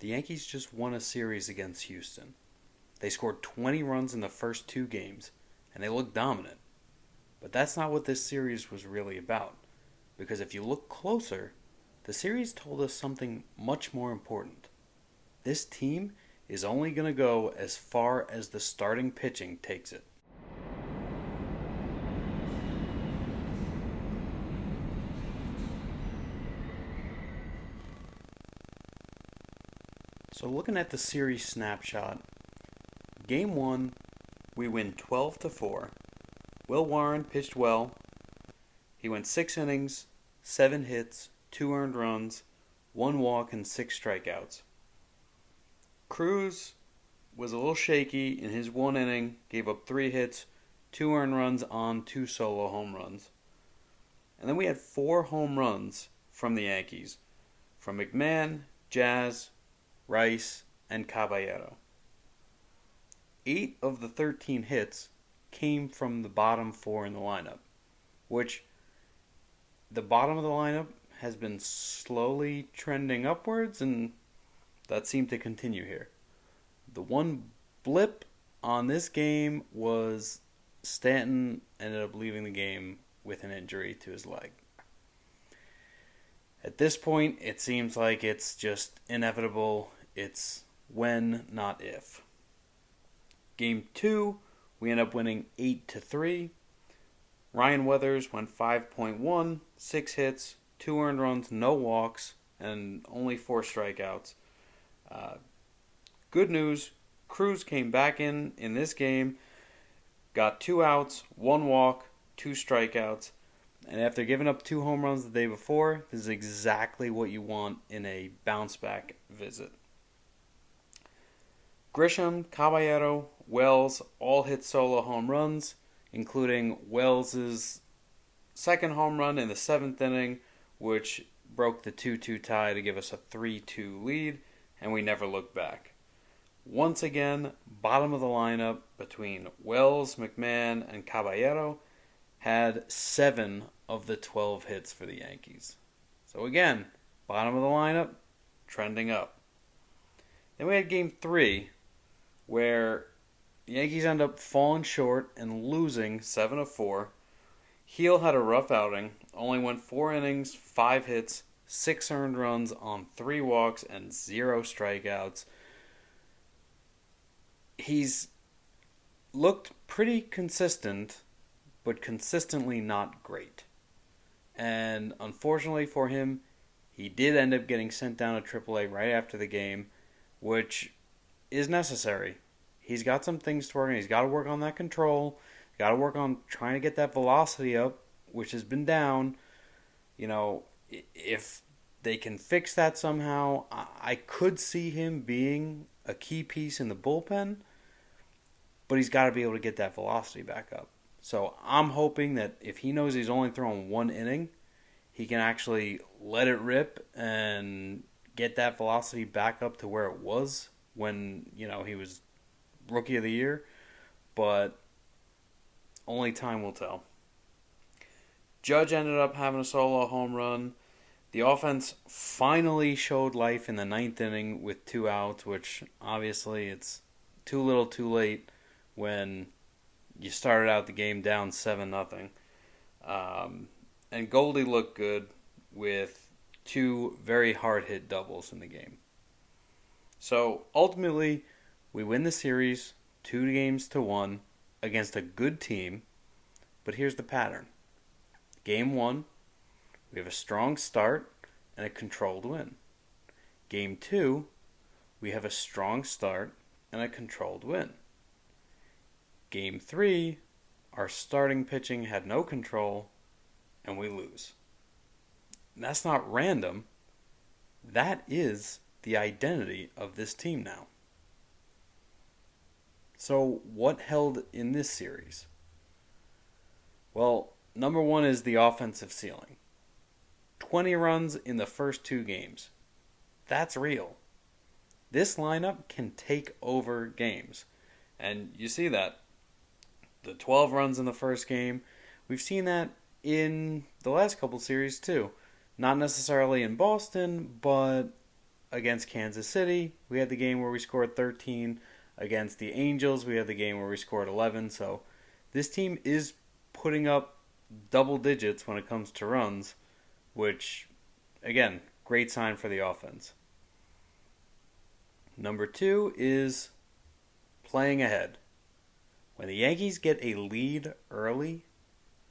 The Yankees just won a series against Houston. They scored 20 runs in the first two games, and they looked dominant. But that's not what this series was really about. Because if you look closer, the series told us something much more important. This team is only going to go as far as the starting pitching takes it. So looking at the series snapshot, Game 1, we win 12-4. Will Warren pitched well. He went 6 innings, 7 hits, 2 earned runs, 1 walk, and 6 strikeouts. Cruz was a little shaky in his 1 inning, gave up 3 hits, 2 earned runs on 2 solo home runs. And then we had 4 home runs from the Yankees, from McMahon, Jazz, Rice, and Caballero. 8 of the 13 hits came from the bottom 4 in the lineup, which the bottom of the lineup has been slowly trending upwards, and that seemed to continue here. The one blip on this game was Stanton ended up leaving the game with an injury to his leg. At this point, it seems like it's just inevitable. It's when, not if. Game 2, we end up winning 8-3. Ryan Weathers went 5.1, 6 hits, 2 earned runs, no walks, and only 4 strikeouts. Good news, Cruz came back in this game, got 2 outs, 1 walk, 2 strikeouts, and after giving up 2 home runs the day before, this is exactly what you want in a bounce-back visit. Grisham, Caballero, Wells all hit solo home runs, including Wells' second home run in the 7th inning, which broke the 2-2 tie to give us a 3-2 lead, and we never looked back. Once again, bottom of the lineup between Wells, McMahon, and Caballero had 7 of the 12 hits for the Yankees. So again, bottom of the lineup, trending up. Then we had Game 3, where the Yankees end up falling short and losing 7-4. Heel had a rough outing, only went 4 innings, 5 hits, 6 earned runs on 3 walks, and 0 strikeouts. He's looked pretty consistent, but consistently not great. And unfortunately for him, he did end up getting sent down to AAA right after the game, which is necessary. He's got some things to work on. He's got to work on that control. He's got to work on trying to get that velocity up, which has been down. If they can fix that somehow, I could see him being a key piece in the bullpen, but he's got to be able to get that velocity back up. So I'm hoping that if he knows he's only throwing 1 inning, he can actually let it rip and get that velocity back up to where it was when, he was Rookie of the Year. But only time will tell. Judge ended up having a solo home run. The offense finally showed life in the 9th inning with 2 outs, which obviously it's too little too late when you started out the game down 7-0. And Goldie looked good with 2 very hard-hit doubles in the game. So ultimately, we win the series 2-1 against a good team. But here's the pattern. Game 1, we have a strong start and a controlled win. Game 2, we have a strong start and a controlled win. Game 3, our starting pitching had no control, and we lose. And that's not random. That is the identity of this team now. So what held in this series? Well, number 1 is the offensive ceiling. 20 runs in the first 2 games. That's real. This lineup can take over games. And you see that. The 12 runs in the first game. We've seen that in the last couple series too. Not necessarily in Boston, but against Kansas City, we had the game where we scored 13. Against the Angels, we had the game where we scored 11. So this team is putting up double digits when it comes to runs, which, again, great sign for the offense. Number 2 is playing ahead. When the Yankees get a lead early,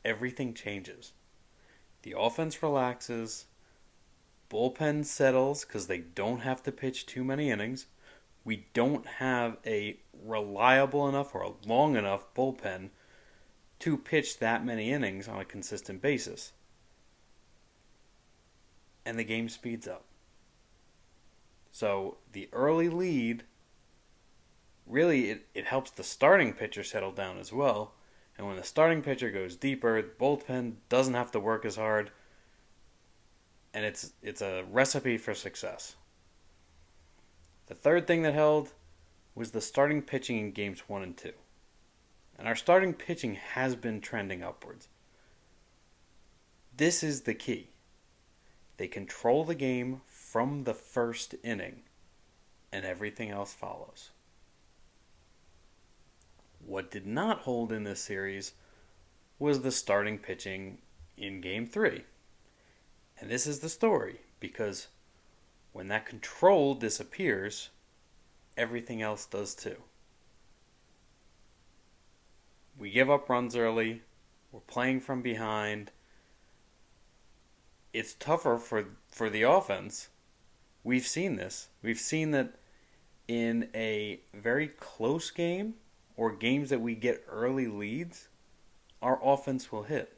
everything changes. The offense relaxes, bullpen settles because they don't have to pitch too many innings. We don't have a reliable enough or a long enough bullpen to pitch that many innings on a consistent basis. And the game speeds up. So the early lead, really, it helps the starting pitcher settle down as well. And when the starting pitcher goes deeper, the bullpen doesn't have to work as hard. And it's a recipe for success. The third thing that held was the starting pitching in games 1 and 2. And our starting pitching has been trending upwards. This is the key. They control the game from the first inning, and everything else follows. What did not hold in this series was the starting pitching in Game 3. And this is the story, because when that control disappears, everything else does too. We give up runs early. We're playing from behind. It's tougher for the offense. We've seen this. We've seen that in a very close game or games that we get early leads, our offense will hit.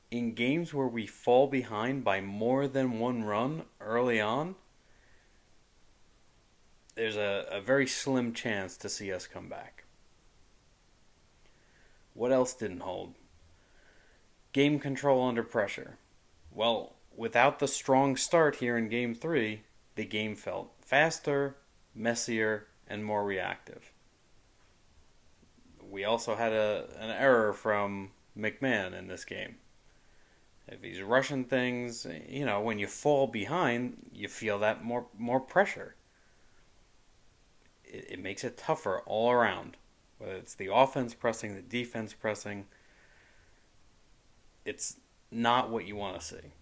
In games where we fall behind by more than one run early on, there's a very slim chance to see us come back. What else didn't hold? Game control under pressure. Well, without the strong start here in Game 3, the game felt faster, messier, and more reactive. We also had an error from McMahon in this game. If he's rushing things, when you fall behind, you feel that more pressure. It makes it tougher all around. Whether it's the offense pressing, the defense pressing, it's not what you want to see.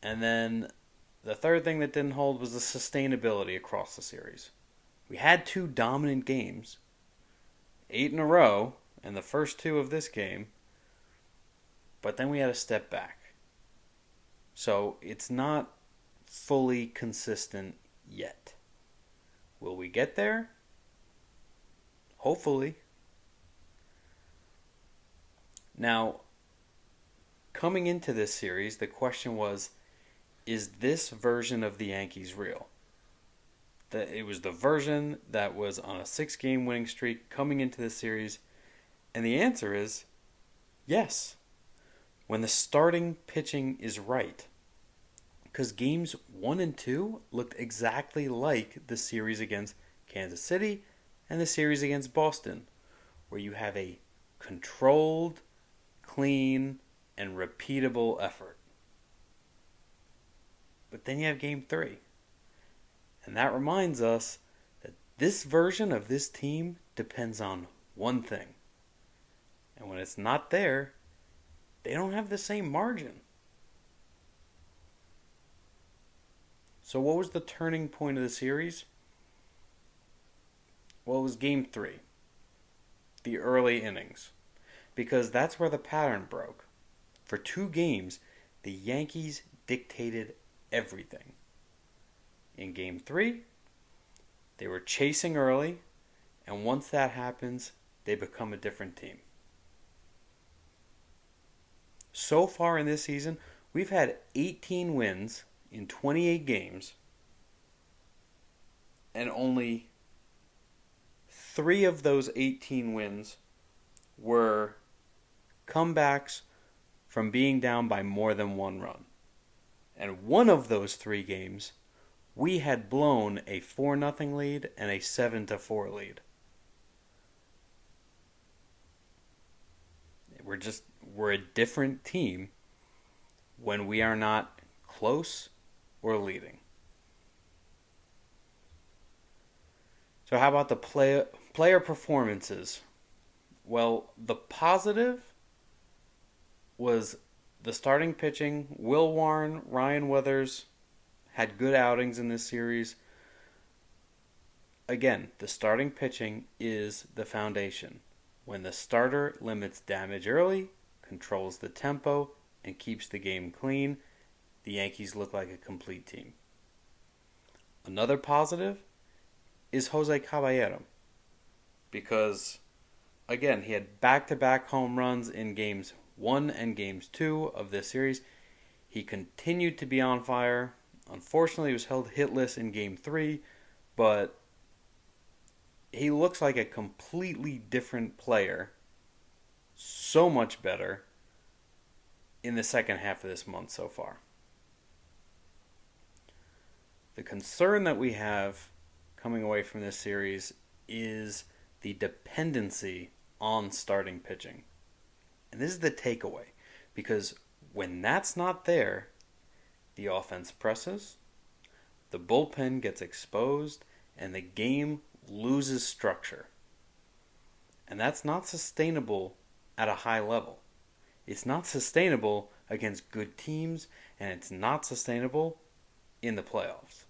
And then the third thing that didn't hold was the sustainability across the series. We had 2 dominant games, 8 in a row, and the first 2 of this game, but then we had to step back. So it's not fully consistent yet. Will we get there? Hopefully. Now, coming into this series, the question was, is this version of the Yankees real? It was the version that was on a 6-game winning streak coming into this series, and the answer is yes. When the starting pitching is right. Because games 1 and 2 looked exactly like the series against Kansas City and the series against Boston, where you have a controlled, clean, and repeatable effort. But then you have Game 3. And that reminds us that this version of this team depends on one thing. And when it's not there, they don't have the same margin. So what was the turning point of the series? Well, it was Game 3. The early innings. Because that's where the pattern broke. For 2 games, the Yankees dictated everything. In Game 3, they were chasing early, and once that happens, they become a different team. So far in this season, we've had 18 wins in 28 games, and only 3 of those 18 wins were comebacks from being down by more than 1 run. And 1 of those 3 games, we had blown a 4-0 lead and a 7-4 lead. We're a different team when we are not close or leading. So how about the player performances? Well, the positive was the starting pitching. Will Warren, Ryan Weathers had good outings in this series. Again, the starting pitching is the foundation. When the starter limits damage early, controls the tempo, and keeps the game clean, the Yankees look like a complete team. Another positive is Jose Caballero because, again, he had back-to-back home runs in games 1 and games 2 of this series. He continued to be on fire. Unfortunately, he was held hitless in game 3, but he looks like a completely different player, so much better in the second half of this month so far. The concern that we have coming away from this series is the dependency on starting pitching. And this is the takeaway, because when that's not there, the offense presses, the bullpen gets exposed, and the game loses structure. And that's not sustainable at a high level. It's not sustainable against good teams, and it's not sustainable in the playoffs.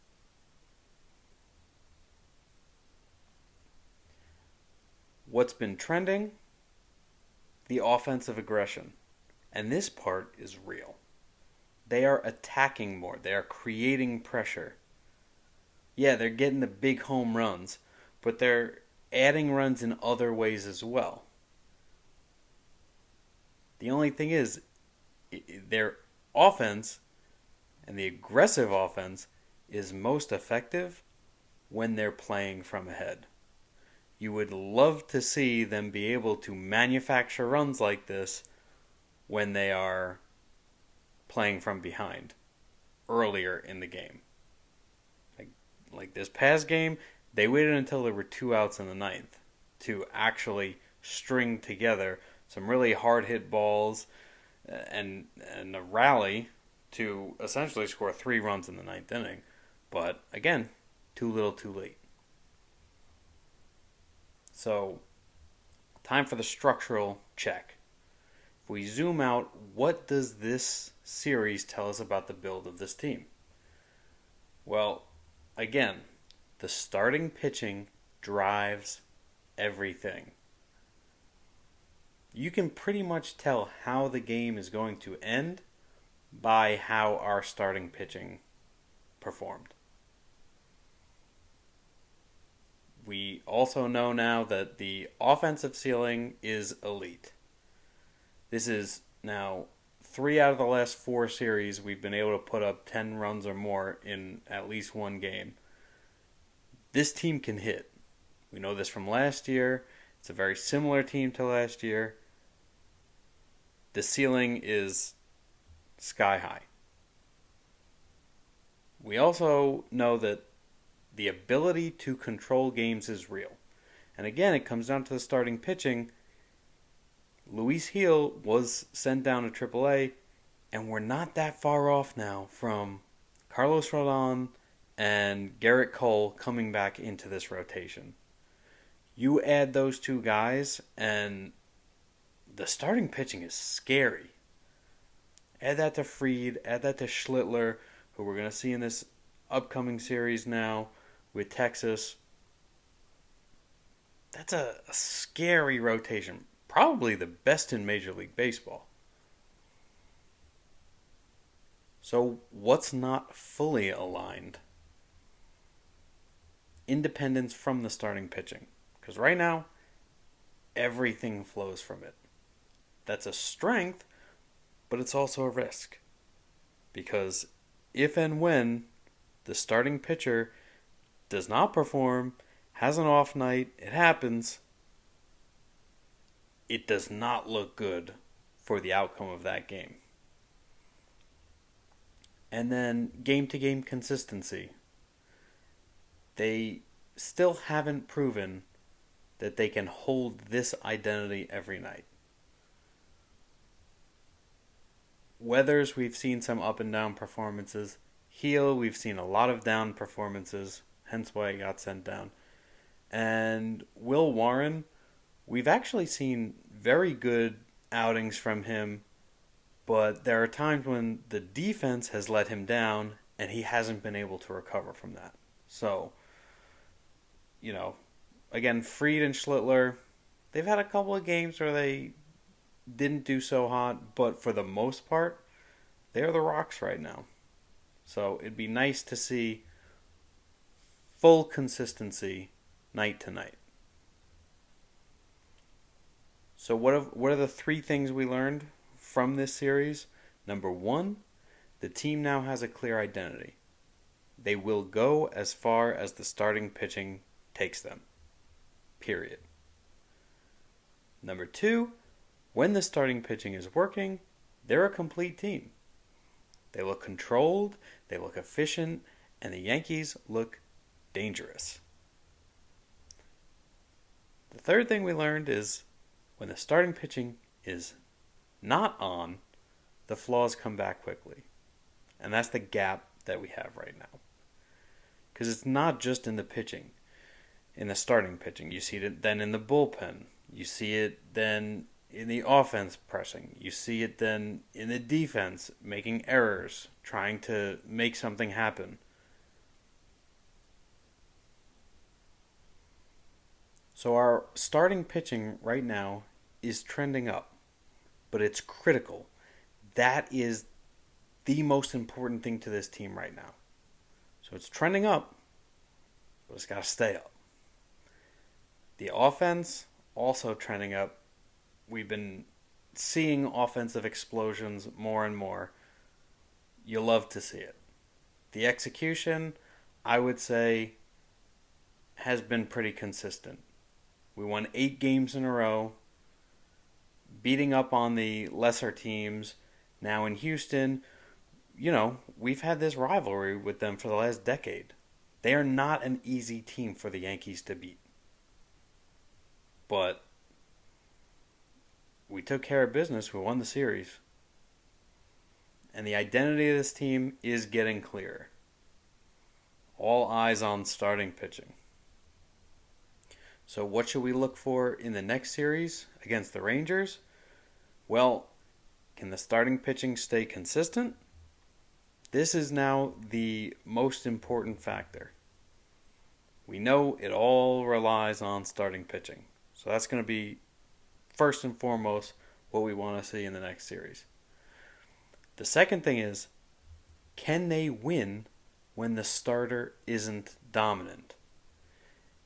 What's been trending? The offensive aggression. And this part is real. They are attacking more. They are creating pressure. Yeah, they're getting the big home runs, but they're adding runs in other ways as well. The only thing is, their offense and the aggressive offense is most effective when they're playing from ahead. You would love to see them be able to manufacture runs like this when they are playing from behind earlier in the game. Like this past game, they waited until there were 2 outs in the ninth to actually string together some really hard hit balls and a rally to essentially score 3 runs in the ninth inning. But again, too little too late. So, time for the structural check. If we zoom out, what does this series tell us about the build of this team? Well, again, the starting pitching drives everything. You can pretty much tell how the game is going to end by how our starting pitching performed. We also know now that the offensive ceiling is elite. This is now 3 out of the last 4 series we've been able to put up 10 runs or more in at least one game. This team can hit. We know this from last year. It's a very similar team to last year. The ceiling is sky high. We also know that the ability to control games is real. And again, it comes down to the starting pitching. Luis Gil was sent down to AAA, and we're not that far off now from Carlos Rodon and Garrett Cole coming back into this rotation. You add those 2 guys, and the starting pitching is scary. Add that to Fried, add that to Schlittler, who we're going to see in this upcoming series now with Texas. That's a scary rotation. Probably the best in Major League Baseball. So what's not fully aligned? Independence from the starting pitching. Because right now, everything flows from it. That's a strength, but it's also a risk. Because if and when the starting pitcher does not perform, has an off night, it happens, it does not look good for the outcome of that game. And then game-to-game consistency. They still haven't proven that they can hold this identity every night. Weathers, we've seen some up and down performances. Gil, we've seen a lot of down performances, hence why he got sent down. And Will Warren, we've actually seen very good outings from him, but there are times when the defense has let him down and he hasn't been able to recover from that. So, you know, again, Fried and Schlittler, they've had a couple of games where they didn't do so hot, but for the most part, they're the rocks right now. So it'd be nice to see full consistency night to night. So what are the three things we learned from this series? Number one, the team now has a clear identity. They will go as far as the starting pitching takes them. Period. Number two, when the starting pitching is working, they're a complete team. They look controlled, they look efficient, and the Yankees look dangerous. The third thing we learned is when the starting pitching is not on, the flaws come back quickly. And that's the gap that we have right now. Because it's not just in the pitching, in the starting pitching. You see it then in the bullpen. You see it then in the offense pressing. You see it then in the defense making errors, trying to make something happen. So our starting pitching right now is trending up, but it's critical. That is the most important thing to this team right now. So it's trending up, but it's got to stay up. The offense also trending up. We've been seeing offensive explosions more and more. You love to see it. The execution, I would say, has been pretty consistent. We won 8 games in a row, beating up on the lesser teams. Now in Houston, we've had this rivalry with them for the last decade. They are not an easy team for the Yankees to beat. But we took care of business. We won the series. And the identity of this team is getting clearer. All eyes on starting pitching. So what should we look for in the next series against the Rangers? Well, can the starting pitching stay consistent? This is now the most important factor. We know it all relies on starting pitching. So that's going to be first and foremost what we want to see in the next series. The second thing is, can they win when the starter isn't dominant?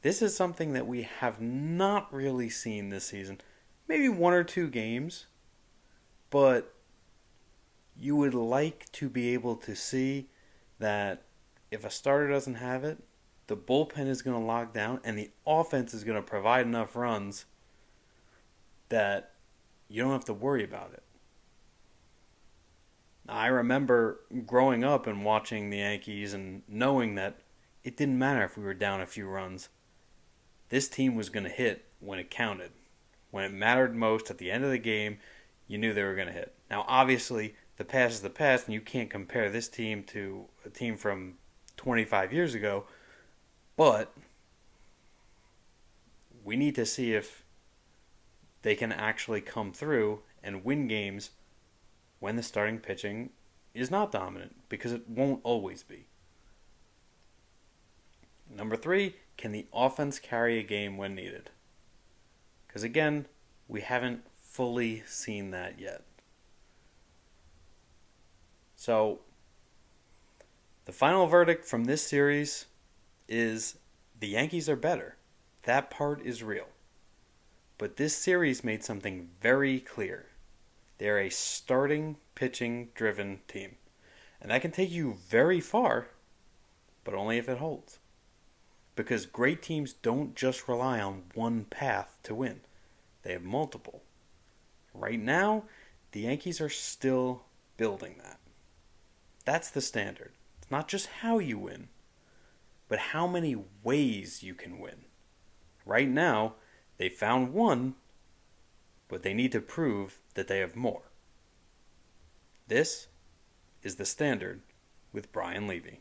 This is something that we have not really seen this season. Maybe 1 or 2 games, but you would like to be able to see that if a starter doesn't have it, the bullpen is going to lock down and the offense is going to provide enough runs that you don't have to worry about it. I remember growing up and watching the Yankees and knowing that it didn't matter if we were down a few runs. This team was going to hit when it counted. When it mattered most at the end of the game, you knew they were going to hit. Now, obviously, the past is the past, and you can't compare this team to a team from 25 years ago. But we need to see if they can actually come through and win games when the starting pitching is not dominant, because it won't always be. Number 3, can the offense carry a game when needed? Because again, we haven't fully seen that yet. So, the final verdict from this series is the Yankees are better. That part is real. But this series made something very clear. They're a starting pitching driven team. And that can take you very far, but only if it holds. Because great teams don't just rely on one path to win. They have multiple. Right now, the Yankees are still building that. That's the standard. It's not just how you win, but how many ways you can win. Right now, they found one, but they need to prove that they have more. This is The Standard with Brian Leavy.